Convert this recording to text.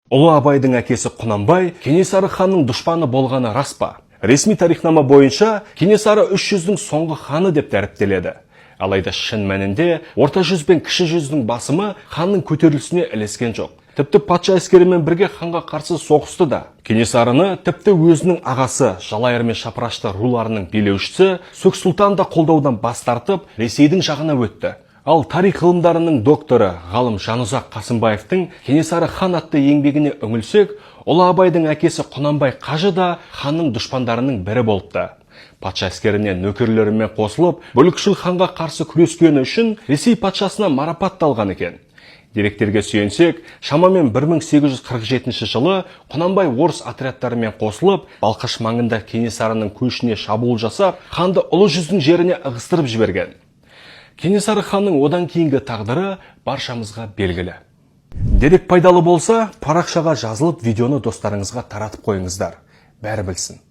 Ұлы Абайдың әкесі Құнанбай Кенесары ханның дұшпаны болғаны рас па? Ресми тарихнама бойынша Кенесары 300-дің соңғы ханы деп дәріптеледі. Алайда шын мәнінде орта жүз бен кіші жүздің басымы ханның көтерілісіне ілескен жоқ. Тіпті патша әскерімен бірге ханға қарсы соғысты да. Кенесарыны тіпті өзінің ағасы Жалайыр мен Шапырашты руларының билеушісі Сөк Сұлтан да қолдаудан бас тартып, Ресейдің жағына өтті. Ал тарих ғылымдарының докторы ғалым Жанұзақ Қасымбаевтың Кенесары хан атты еңбегіне үңілсек, Ұлы Абайдың әкесі Құнанбай қажы да ханның дұшпандарының бірі болыпты. Патша әскеріне нөкерлерімен қосылып, бүлікшіл ханға қарсы күрескені үшін Ресей патшасына марапатталған екен. Деректерге сүйенсек, шамамен 1847 жылы Құнанбай орыс отрядтарымен қосылып, Балқаш маңында Кенесарының көшіне шабуыл жасап, ханды Ұлы жүздің жеріне ығыстырып жіберген. Кенесары ханның одан кейінгі тағдыры баршамызға белгілі. Дерек пайдалы болса, парақшаға жазылып, видеоны достарыңызға таратып қойыңыздар. Бәрі білсін.